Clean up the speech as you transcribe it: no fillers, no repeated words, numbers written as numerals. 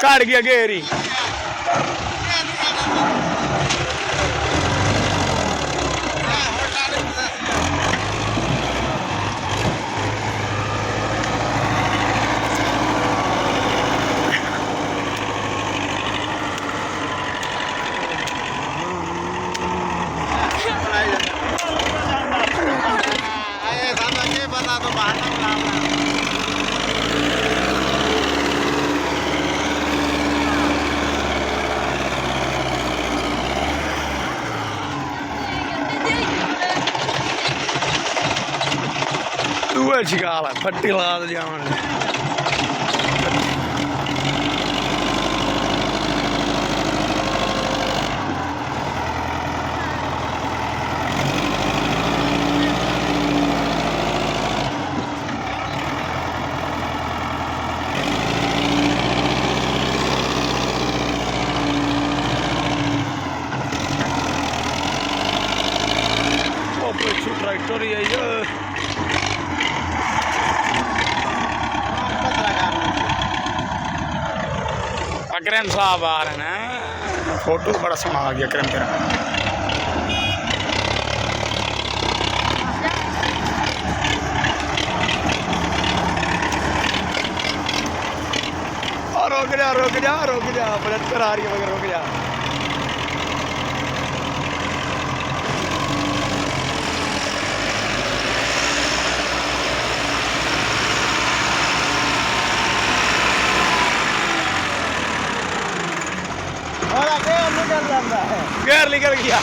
घट गया घेरी तू शिकाल है पट्टी ला दे जावन ट्रैक्टर ही है अकरम साहब आ रहे हैं फोटो बड़ा सोना आ गया अकरम तेरा रुक जा बलत्तर आ रही है मगर रुक जा गैर निकल गया